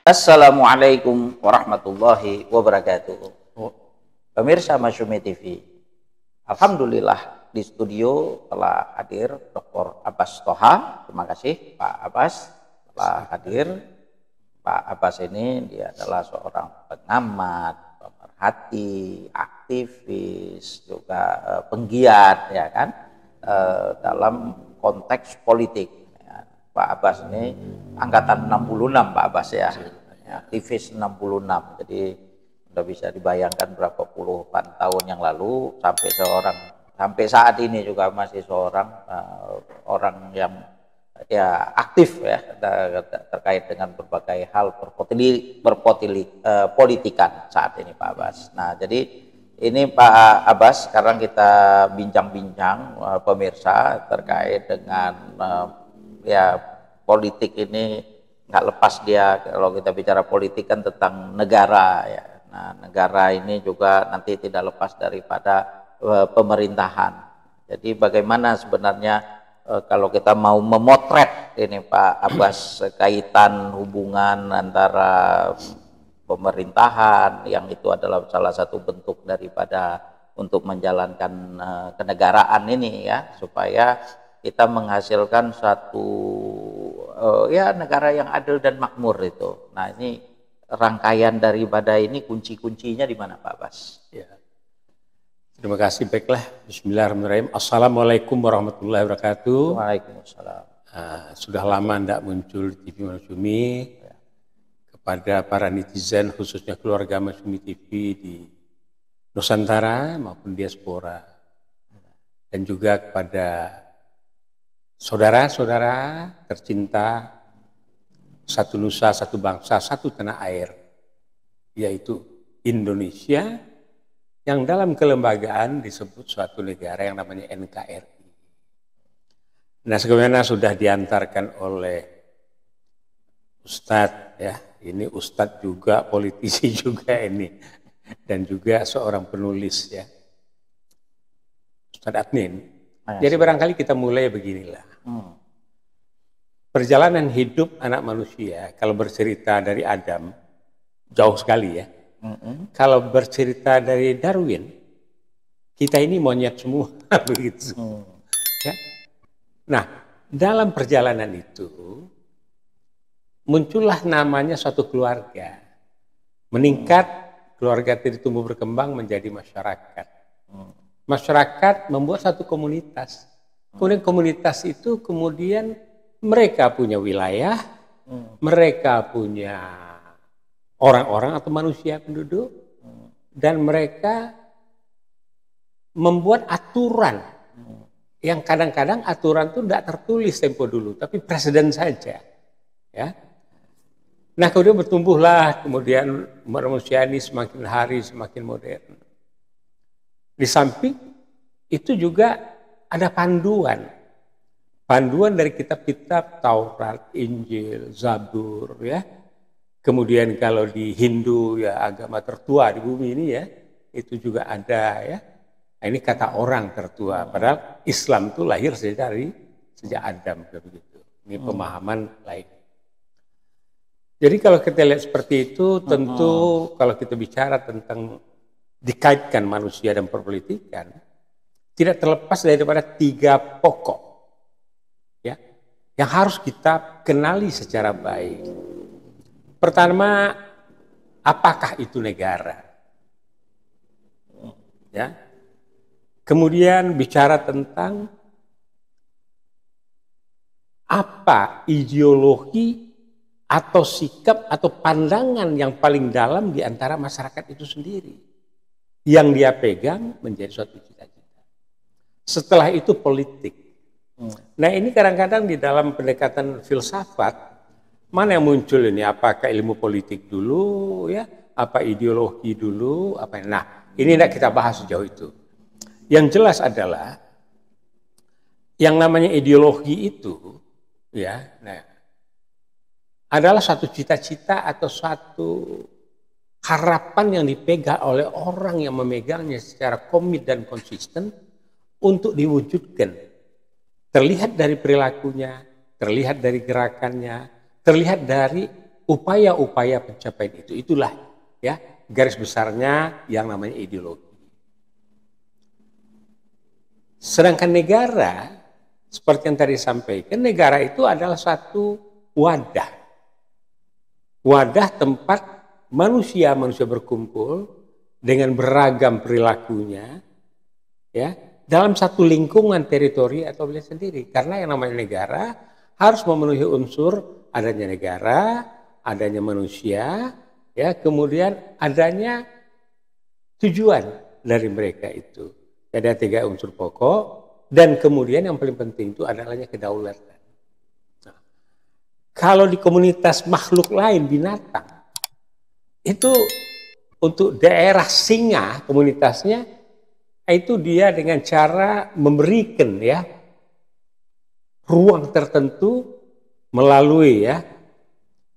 Assalamualaikum warahmatullahi wabarakatuh. Pemirsa Masyumi TV, alhamdulillah di studio telah hadir Dr. Abbas Thoha. Terima kasih Pak Abbas telah hadir. Pak Abbas ini dia adalah seorang pengamat, pemerhati, aktivis, juga penggiat ya kan dalam konteks politik. Ya, Pak Abbas ini angkatan 66 Pak Abbas ya, aktivis 66. Jadi udah bisa dibayangkan berapa puluhan tahun yang lalu sampai saat ini juga masih seorang orang yang ya aktif ya terkait dengan berbagai hal politikan saat ini Pak Abbas. Nah, jadi ini Pak Abbas sekarang kita bincang-bincang pemirsa terkait dengan ya politik ini nggak lepas dia, kalau kita bicara politik kan tentang negara ya. Nah, negara ini juga nanti tidak lepas daripada pemerintahan. Jadi bagaimana sebenarnya kalau kita mau memotret ini Pak Abbas kaitan hubungan antara pemerintahan yang itu adalah salah satu bentuk daripada untuk menjalankan kenegaraan ini ya, supaya kita menghasilkan satu ya negara yang adil dan makmur itu. Nah, ini rangkaian daripada ini kunci-kuncinya di mana Pak Abbas? Ya. Terima kasih, baiklah. Bismillahirrahmanirrahim. Assalamualaikum warahmatullahi wabarakatuh. Waalaikumsalam. Sudah lama tidak muncul di TV Masyumi. Ya. Kepada para netizen, khususnya keluarga Masyumi TV di Nusantara maupun diaspora. Dan juga kepada saudara-saudara tercinta, satu nusa, satu bangsa, satu tanah air, yaitu Indonesia, yang dalam kelembagaan disebut suatu negara yang namanya NKRI. Nah, sebagaimana sudah diantarkan oleh Ustadz, ya, ini Ustadz juga, politisi juga ini, dan juga seorang penulis ya, Ustadz Adnin. Jadi barangkali kita mulai beginilah. Perjalanan hidup anak manusia, kalau bercerita dari Adam, jauh sekali ya. Kalau bercerita dari Darwin, kita ini monyet semua, begitu. Ya. Nah, dalam perjalanan itu, muncullah namanya suatu keluarga. Meningkat, keluarga itu tumbuh berkembang menjadi masyarakat. Masyarakat membuat satu komunitas. Kemudian komunitas itu kemudian mereka punya wilayah, mereka punya orang-orang atau manusia penduduk, dan mereka membuat aturan yang kadang-kadang aturan itu tidak tertulis tempo dulu, tapi presiden saja. Ya. Nah, kemudian bertumbuhlah, kemudian manusia ini semakin hari semakin modern. Di samping itu juga ada panduan dari kitab-kitab Taurat, Injil, Zabur ya. Kemudian kalau di Hindu ya agama tertua di bumi ini ya, itu juga ada ya. Nah, ini kata orang tertua, padahal Islam itu lahir sejak Adam begitu. Ini pemahaman lain. Jadi kalau kita lihat seperti itu, tentu kalau kita bicara tentang dikaitkan manusia dan perpolitikan, tidak terlepas daripada tiga pokok ya, yang harus kita kenali secara baik. Pertama, apakah itu negara? Ya. Kemudian bicara tentang apa ideologi atau sikap atau pandangan yang paling dalam di antara masyarakat itu sendiri, yang dia pegang menjadi suatu cita-cita. Setelah itu politik. Nah, ini kadang-kadang di dalam pendekatan filsafat, mana yang muncul ini? Apakah ilmu politik dulu, ya? Apa ideologi dulu? Apa? Nah, ini tidak kita bahas sejauh itu. Yang jelas adalah yang namanya ideologi itu, ya, nah, adalah satu cita-cita atau satu harapan yang dipegang oleh orang yang memegangnya secara komit dan konsisten untuk diwujudkan. Terlihat dari perilakunya, terlihat dari gerakannya, terlihat dari upaya-upaya pencapaian itu. Itulah ya garis besarnya yang namanya ideologi. Sedangkan negara, seperti yang tadi disampaikan, negara itu adalah satu wadah. Wadah tempat manusia berkumpul dengan beragam perilakunya, ya, dalam satu lingkungan teritori atau wilayah sendiri. Karena yang namanya negara harus memenuhi unsur adanya negara, adanya manusia, ya, kemudian adanya tujuan dari mereka itu. Ada 3 unsur pokok, dan kemudian yang paling penting itu adalah kedaulatan. Nah, kalau di komunitas makhluk lain, binatang, itu untuk daerah singa komunitasnya, itu dia dengan cara memberikan ya ruang tertentu melalui ya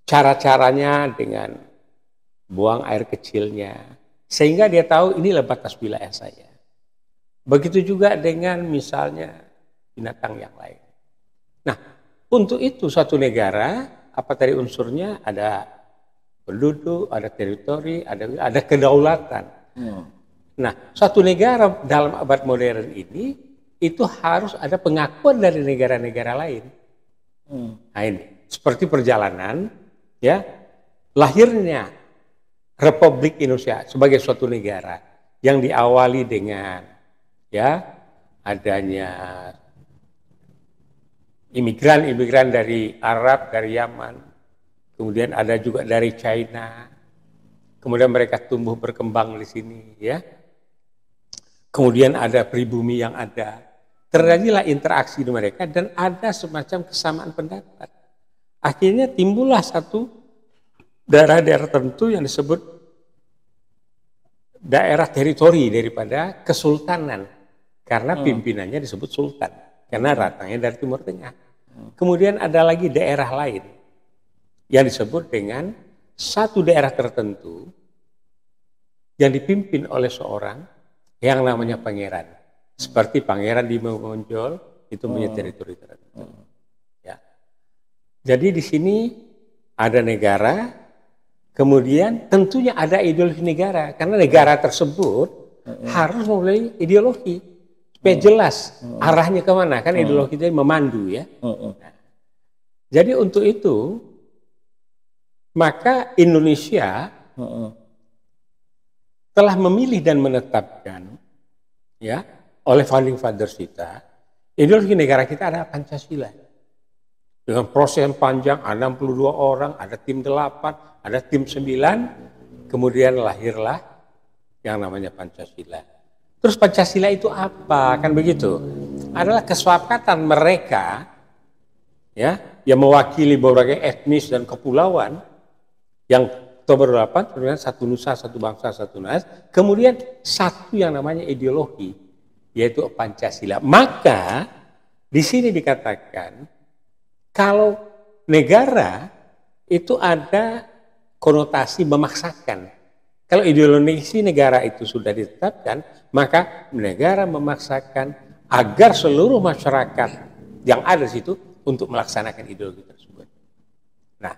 cara-caranya dengan buang air kecilnya, sehingga dia tahu inilah batas wilayah saya. Begitu juga dengan misalnya binatang yang lain. Nah, untuk itu suatu negara, apa tadi unsurnya? Ada penduduk, ada teritori, ada kedaulatan. Nah, suatu negara dalam abad modern ini itu harus ada pengakuan dari negara-negara lain. Nah, ini seperti perjalanan ya lahirnya Republik Indonesia sebagai suatu negara yang diawali dengan ya adanya imigran dari Arab, dari Yaman, kemudian ada juga dari China, kemudian mereka tumbuh berkembang di sini, ya. Kemudian ada pribumi yang ada, terjadilah interaksi di mereka dan ada semacam kesamaan pendapat. Akhirnya timbullah satu daerah-daerah tertentu yang disebut daerah teritori daripada kesultanan. Karena pimpinannya disebut sultan. Karena datangnya dari Timur Tengah. Kemudian ada lagi daerah lain. Yang disebut dengan satu daerah tertentu. Yang dipimpin oleh seorang yang namanya pangeran. Seperti pangeran di Monjol. Itu punya teritori tertentu. Ya. Jadi di sini ada negara. Kemudian tentunya ada ideologi negara. Karena negara tersebut harus memiliki ideologi. Supaya jelas arahnya kemana, kan ideologi itu memandu ya. Nah, jadi untuk itu maka Indonesia telah memilih dan menetapkan ya oleh founding fathers kita, ideologi negara kita adalah Pancasila. Dengan proses yang panjang, 62 orang, ada tim 8, ada tim 9, kemudian lahirlah yang namanya Pancasila. Terus Pancasila itu apa? Kan begitu. Adalah kesepakatan mereka ya yang mewakili berbagai etnis dan kepulauan yang berpendapat dengan satu nusa, satu bangsa, satu nas. Kemudian satu yang namanya ideologi yaitu Pancasila. Maka di sini dikatakan kalau negara itu ada konotasi memaksakan. Kalau ideologi negara itu sudah ditetapkan, maka negara memaksakan agar seluruh masyarakat yang ada di situ untuk melaksanakan ideologi tersebut. Nah,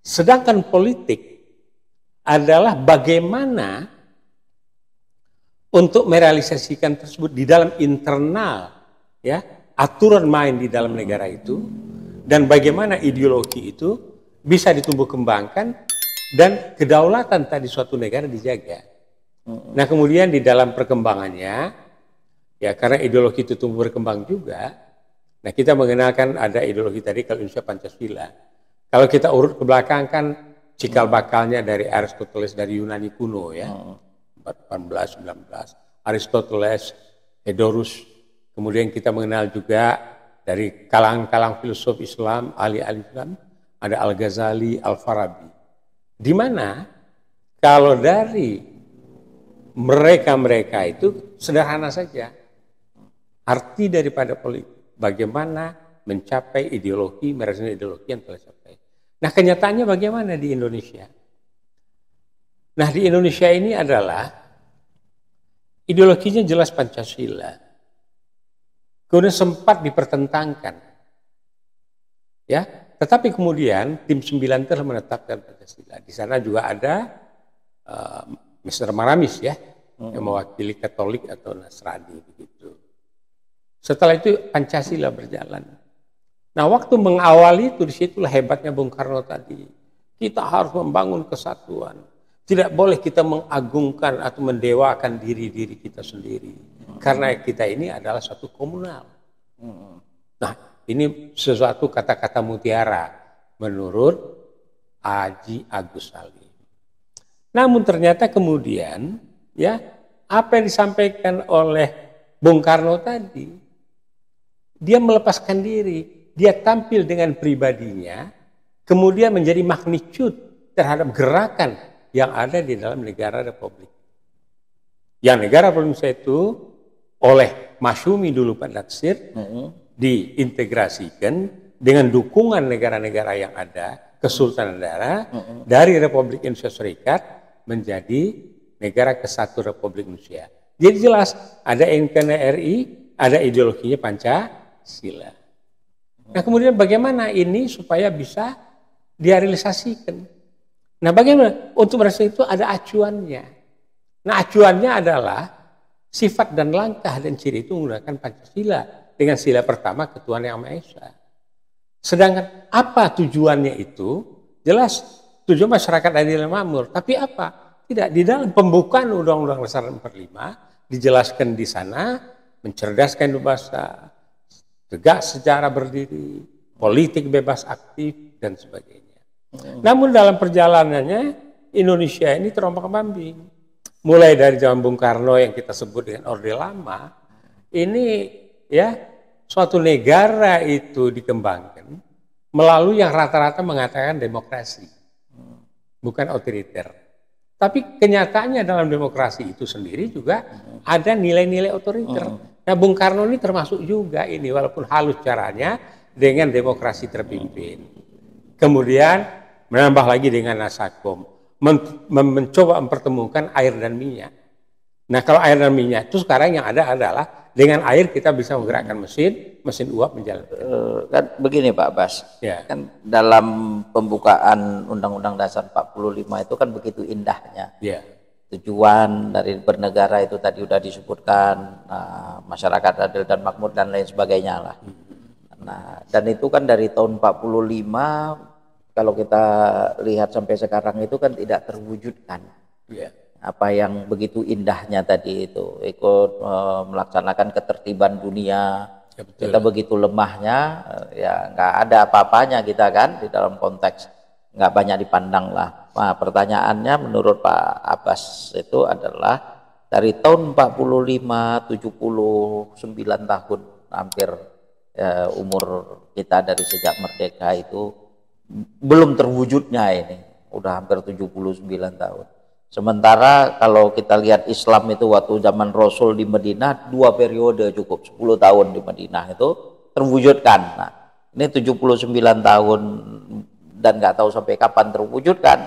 sedangkan politik adalah bagaimana untuk merealisasikan tersebut di dalam internal, ya, aturan main di dalam negara itu, dan bagaimana ideologi itu bisa ditumbuh kembangkan dan kedaulatan tadi suatu negara dijaga. Nah kemudian di dalam perkembangannya, ya karena ideologi itu tumbuh berkembang juga, nah kita mengenalkan ada ideologi tadi kalau Indonesia Pancasila. Kalau kita urut ke belakang kan cikal bakalnya dari Aristoteles dari Yunani kuno ya, 18, 19, Aristoteles, Hedorus, kemudian kita mengenal juga dari kalangan-kalangan filsuf Islam, ahli-ahli Islam, ada Al-Ghazali, Al-Farabi. Di mana kalau dari mereka itu sederhana saja. Arti daripada politik, bagaimana mencapai ideologi, merealisasikan ideologi yang telah dicapai. Nah kenyataannya bagaimana di Indonesia? Nah di Indonesia ini adalah ideologinya jelas Pancasila. Kemudian sempat dipertentangkan. Ya, Tetapi kemudian tim 9 telah menetapkan Pancasila. Di sana juga ada Mr. Maramis ya, yang mewakili Katolik atau Nasrani begitu. Setelah itu Pancasila berjalan. Nah, waktu mengawali itu disitulah hebatnya Bung Karno tadi. Kita harus membangun kesatuan. Tidak boleh kita mengagungkan atau mendewakan diri kita sendiri. Karena kita ini adalah satu komunal. Nah, ini sesuatu kata-kata mutiara menurut Haji Agus Salim. Namun ternyata kemudian ya apa yang disampaikan oleh Bung Karno tadi, dia melepaskan diri. Dia tampil dengan pribadinya, kemudian menjadi magnitude terhadap gerakan yang ada di dalam negara Republik. Yang negara Republik Indonesia itu oleh Masyumi dulu Pak Natsir diintegrasikan dengan dukungan negara-negara yang ada, Kesultanan daerah dari Republik Indonesia Serikat menjadi negara kesatu Republik Indonesia. Jadi jelas ada NKRI, ada ideologinya Pancasila. Nah kemudian bagaimana ini supaya bisa direalisasikan? Nah bagaimana? Untuk merasa itu ada acuannya. Nah acuannya adalah sifat dan langkah dan ciri itu menggunakan Pancasila dengan sila pertama Ketuhanan Yang Maha Esa. Sedangkan apa tujuannya itu? Jelas tujuan masyarakat adil dan makmur. Tapi apa? Tidak, di dalam pembukaan Undang-Undang Dasar 45 dijelaskan di sana mencerdaskan bahasa, tegak secara berdiri, politik bebas aktif, dan sebagainya. Namun dalam perjalanannya, Indonesia ini terombang-ambing. Mulai dari zaman Bung Karno yang kita sebut dengan Orde Lama, ini ya suatu negara itu dikembangkan melalui yang rata-rata mengatakan demokrasi, bukan otoriter. Tapi kenyataannya dalam demokrasi itu sendiri juga ada nilai-nilai otoriter. Nah Bung Karno ini termasuk juga ini walaupun halus caranya dengan demokrasi terpimpin. Kemudian menambah lagi dengan Nasakom, mencoba mempertemukan air dan minyak. Nah kalau air dan minyak itu sekarang yang ada adalah dengan air kita bisa menggerakkan mesin uap menjalankan. Kan begini Pak Bas, ya. Kan dalam pembukaan Undang-Undang Dasar 45 itu kan begitu indahnya. Ya. Tujuan dari bernegara itu tadi sudah disebutkan, masyarakat adil dan makmur dan lain sebagainya lah. Nah, dan itu kan dari tahun 45 kalau kita lihat sampai sekarang itu kan tidak terwujudkan. Yeah. Apa yang begitu indahnya tadi itu ikut melaksanakan ketertiban dunia. Ya, betul. Kita begitu lemahnya, ya nggak ada apa-apanya kita kan di dalam konteks nggak banyak dipandang lah. Nah, pertanyaannya menurut Pak Abbas itu adalah dari tahun 45, 79 tahun hampir umur kita dari sejak merdeka itu belum terwujudnya ini, udah hampir 79 tahun. Sementara kalau kita lihat Islam itu waktu zaman Rasul di Madinah 2 periode cukup, 10 tahun di Madinah itu terwujudkan. Nah, ini 79 tahun dan nggak tahu sampai kapan terwujudkan.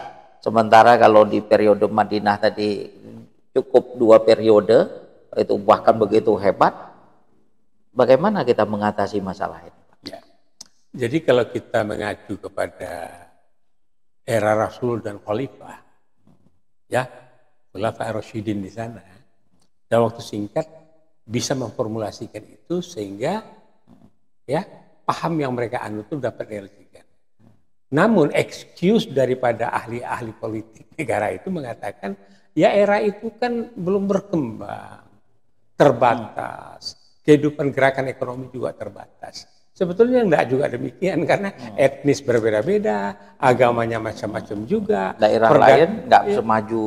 Sementara kalau di periode Madinah tadi cukup 2 periode, itu bahkan begitu hebat. Bagaimana kita mengatasi masalah ini? Ya. Jadi kalau kita mengacu kepada era Rasul dan Khalifah, ya, Khulafa'i Rasyidin di sana, dalam waktu singkat bisa memformulasikan itu sehingga ya paham yang mereka anut itu dapat direalisasikan. Namun excuse daripada ahli-ahli politik negara itu mengatakan ya era itu kan belum berkembang, terbatas, kehidupan gerakan ekonomi juga terbatas. Sebetulnya enggak juga demikian karena etnis berbeda-beda, agamanya macam-macam juga. Daerah lain enggak semaju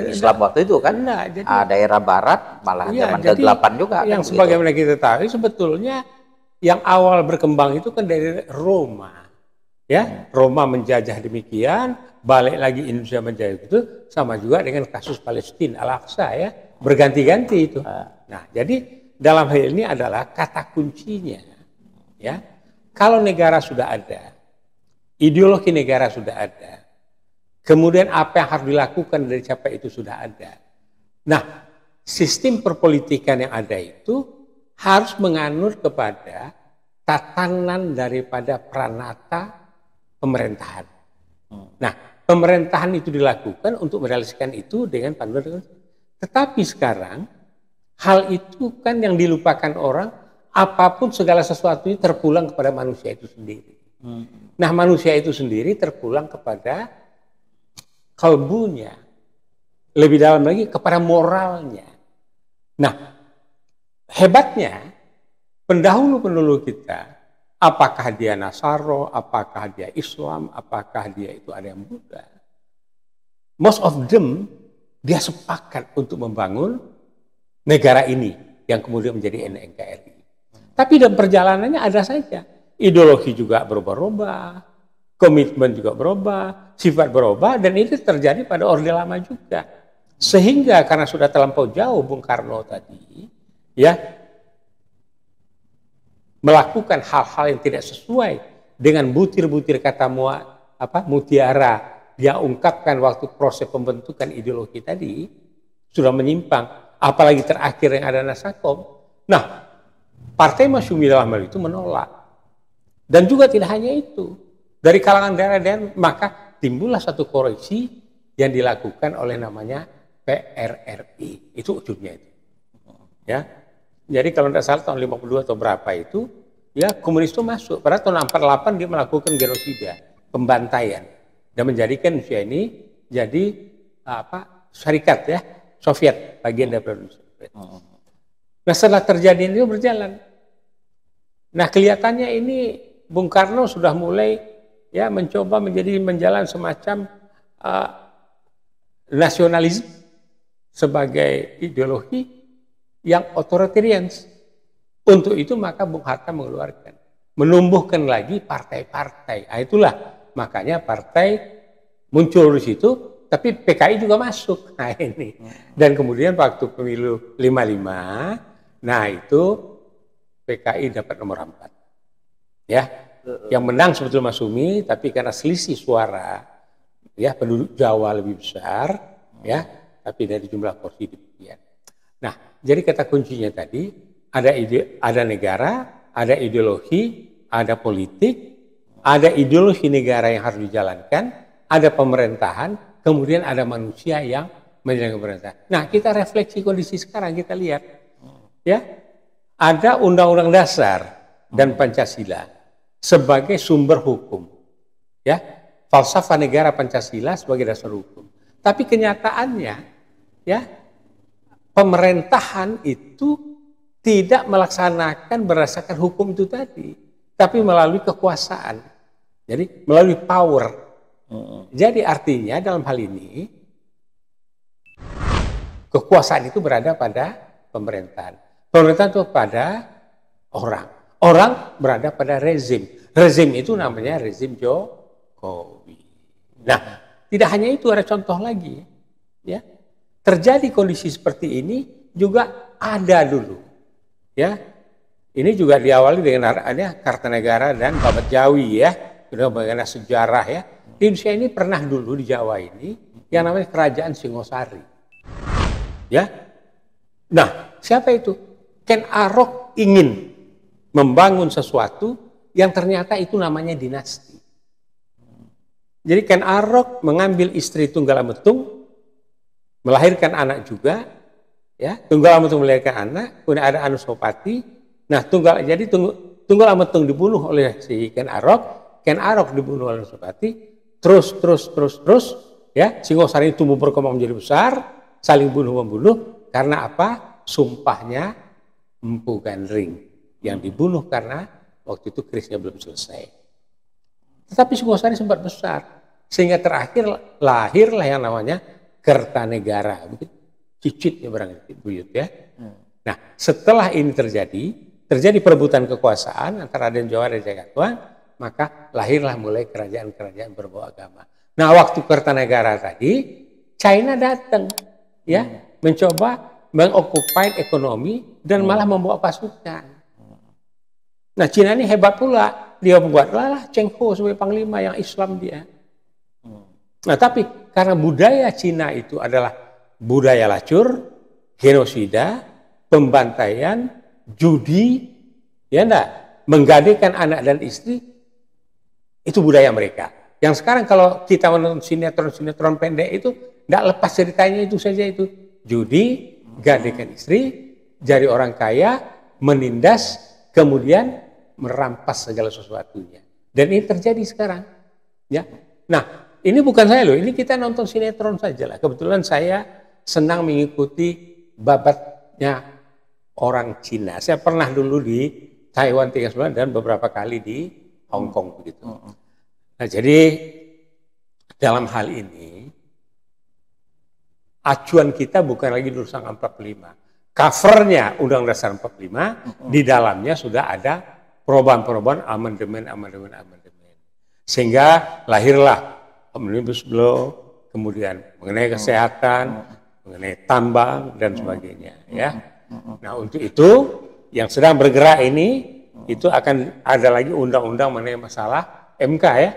Islam waktu itu kan. Enggak, jadi, daerah barat malah zaman kegelapan juga. Yang kan sebagaimana kita tahu sebetulnya yang awal berkembang itu kan dari Roma. Ya, Roma menjajah demikian, balik lagi Indonesia menjajah itu sama juga dengan kasus Palestina Al-Aqsa ya, berganti-ganti itu. Nah, jadi dalam hal ini adalah kata kuncinya ya. Kalau negara sudah ada, ideologi negara sudah ada, kemudian apa yang harus dilakukan dari siapa itu sudah ada. Nah, sistem perpolitikan yang ada itu harus menganut kepada tatanan daripada pranata pemerintahan. Nah, pemerintahan itu dilakukan untuk merealisasikan itu dengan panduan. Tetapi sekarang hal itu kan yang dilupakan orang, apapun segala sesuatu itu terpulang kepada manusia itu sendiri. Nah, manusia itu sendiri terpulang kepada kalbunya, lebih dalam lagi kepada moralnya. Nah, hebatnya pendahulu-pendahulu kita, apakah dia Nasaro, apakah dia Islam, apakah dia itu ada yang Buddha, most of them dia sepakat untuk membangun negara ini yang kemudian menjadi NKRI. Tapi dalam perjalanannya ada saja ideologi juga berubah-ubah, komitmen juga berubah, sifat berubah, dan itu terjadi pada Orde Lama juga. Sehingga karena sudah terlampau jauh Bung Karno tadi, ya, melakukan hal-hal yang tidak sesuai dengan butir-butir kata mutiara dia ungkapkan waktu proses pembentukan ideologi tadi, sudah menyimpang. Apalagi terakhir yang ada Nasakom. Nah, Partai Masyumi dalam hal itu menolak. Dan juga tidak hanya itu. Dari kalangan daerah-daerah maka timbullah satu koreksi yang dilakukan oleh namanya PRRI. Itu ujungnya itu. Ya. Jadi kalau tidak salah tahun 52 atau berapa itu, ya komunis itu masuk. Pada tahun 48 dia melakukan genosida, pembantaian, dan menjadikan Indonesia ini jadi syarikat ya, Soviet, bagian dari Uni Soviet. Nah, setelah terjadi itu berjalan. Nah, kelihatannya ini Bung Karno sudah mulai ya mencoba menjalan semacam nasionalisme sebagai ideologi yang authoritarian. Untuk itu maka Bung Hatta menumbuhkan lagi partai-partai. Nah, itulah makanya partai muncul di situ, tapi PKI juga masuk. Nah ini. Dan kemudian waktu pemilu 55, nah itu PKI dapat nomor 4. Ya, yang menang sebetulnya Masyumi, tapi karena selisih suara, ya penduduk Jawa lebih besar, ya, tapi dari jumlah kursi demikian. Nah, jadi kata kuncinya tadi ada negara, ada ideologi, ada politik, ada ideologi negara yang harus dijalankan, ada pemerintahan, kemudian ada manusia yang menjalankan pemerintahan. Nah, kita refleksi kondisi sekarang, kita lihat, ya, ada Undang-Undang Dasar dan Pancasila sebagai sumber hukum, ya, falsafah negara Pancasila sebagai dasar hukum. Tapi kenyataannya, ya, pemerintahan itu tidak melaksanakan berdasarkan hukum itu tadi, tapi melalui kekuasaan. Jadi melalui power. Jadi artinya dalam hal ini kekuasaan itu berada pada pemerintahan. Pemerintahan itu pada orang. Orang berada pada rezim. Rezim itu namanya rezim Jokowi. Nah, tidak hanya itu, ada contoh lagi. Ya, terjadi kondisi seperti ini juga ada dulu. Ya, ini juga diawali dengan adanya Kartanegara dan Babat Jawi ya, sudah bagaimana sejarah ya. Di Indonesia ini pernah dulu di Jawa ini yang namanya Kerajaan Singosari. Ya, nah siapa itu? Ken Arok ingin membangun sesuatu yang ternyata itu namanya dinasti. Jadi Ken Arok mengambil istri Tunggal Ametung, melahirkan anak juga, ya, Tunggal Ametung melahirkan anak, kemudian ada Anusapati. Nah, Tunggal Ametung dibunuh oleh si Ken Arok dibunuh oleh Anusapati, terus, ya, Singosari tumbuh berkembang menjadi besar, saling bunuh-membunuh, karena apa? Sumpahnya Empu Gandring, yang dibunuh karena waktu itu kerisnya belum selesai. Tetapi Singosari sempat besar, sehingga terakhir lahirlah yang namanya Kertanegara, begitu. Cicitnya barangkali buyut ya. Nah, setelah ini terjadi perebutan kekuasaan antara Raden Jawa dan Jagatuan, maka lahirlah mulai kerajaan-kerajaan berbau agama. Nah, waktu Kertanegara tadi, China datang, ya, mencoba mengokupai ekonomi dan malah membawa pasukan. Nah, Cina ini hebat pula, dia membuatlah Cheng Ho sebagai panglima yang Islam dia. Nah, tapi karena budaya Cina itu adalah budaya lacur, genosida, pembantaian, judi, ya enggak? menggadekan anak dan istri itu budaya mereka. Yang sekarang kalau kita menonton sinetron pendek itu tidak lepas ceritanya itu saja itu. Judi, gadekan istri, jadi orang kaya, menindas, kemudian merampas segala sesuatunya. Dan ini terjadi sekarang. Ya. Nah, ini bukan saya loh, ini kita nonton sinetron saja lah. Kebetulan saya senang mengikuti babatnya orang Cina. Saya pernah dulu di Taiwan 3 bulan dan beberapa kali di Hong Kong begitu. Nah, jadi dalam hal ini acuan kita bukan lagi Undang-Undang 45. Covernya Undang-Undang Dasar 45, di dalamnya sudah ada perubahan-perubahan, amandemen. Sehingga lahirlah Omnibus Law, kemudian mengenai kesehatan, mengenai tambang dan sebagainya, ya. Nah, untuk itu yang sedang bergerak ini itu akan ada lagi undang-undang mengenai masalah MK, ya.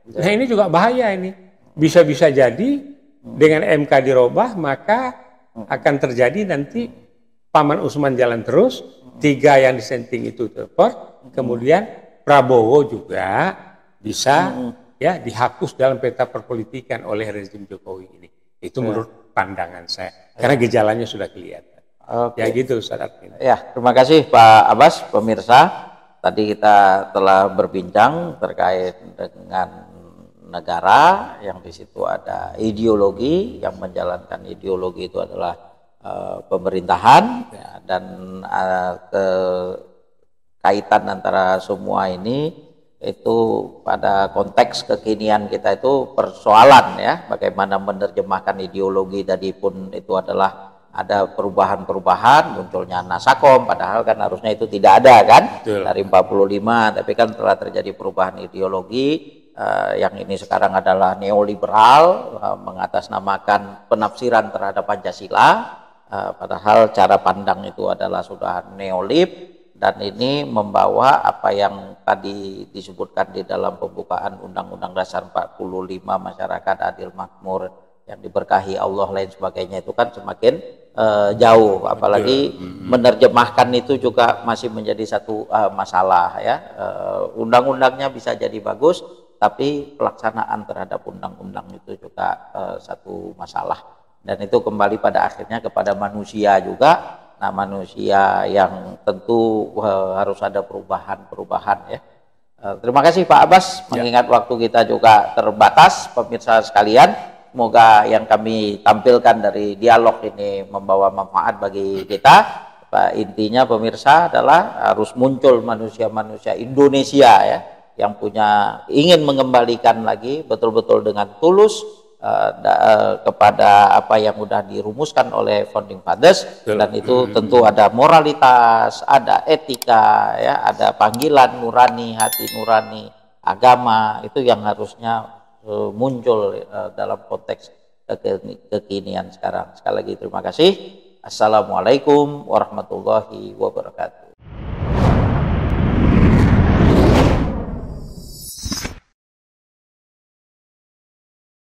Nah, ini juga bahaya ini. Bisa-bisa jadi dengan MK dirubah maka akan terjadi nanti Paman Usman jalan terus, 3 yang disenting itu teleport, kemudian Prabowo juga bisa ya dihapus dalam peta perpolitikan oleh rezim Jokowi ini. Itu menurut pandangan saya. Karena gejalanya sudah kelihatan. Ya gitu Ustaz Arvin. Ya, terima kasih Pak Abbas, pemirsa. Tadi kita telah berbincang terkait dengan negara yang di situ ada ideologi, yang menjalankan ideologi itu adalah pemerintahan, ya, dan kaitan antara semua ini itu pada konteks kekinian kita itu persoalan, ya, bagaimana menerjemahkan ideologi tadi pun itu adalah ada perubahan-perubahan, munculnya Nasakom, padahal kan harusnya itu tidak ada kan. Betul. Dari 45, tapi kan telah terjadi perubahan ideologi. Yang ini sekarang adalah neoliberal, mengatasnamakan penafsiran terhadap Pancasila, padahal cara pandang itu adalah sudah neolib, dan ini membawa apa yang tadi disebutkan di dalam pembukaan Undang-Undang Dasar 45, masyarakat adil makmur yang diberkahi Allah lain sebagainya, itu kan semakin jauh, apalagi menerjemahkan itu juga masih menjadi satu masalah, ya. Undang-undangnya bisa jadi bagus, tapi pelaksanaan terhadap undang-undang itu juga satu masalah, dan itu kembali pada akhirnya kepada manusia juga. Nah, manusia yang tentu harus ada perubahan-perubahan, ya. Terima kasih Pak Abbas, mengingat waktu kita juga terbatas, pemirsa sekalian. Semoga yang kami tampilkan dari dialog ini membawa manfaat bagi kita. Intinya pemirsa adalah harus muncul manusia-manusia Indonesia, ya, yang ingin mengembalikan lagi betul-betul dengan tulus kepada apa yang sudah dirumuskan oleh founding fathers. Dan itu tentu ada moralitas, ada etika, ya, ada panggilan nurani, hati nurani, agama, itu yang harusnya muncul dalam konteks kekinian sekarang. Sekali lagi terima kasih. Assalamualaikum warahmatullahi wabarakatuh.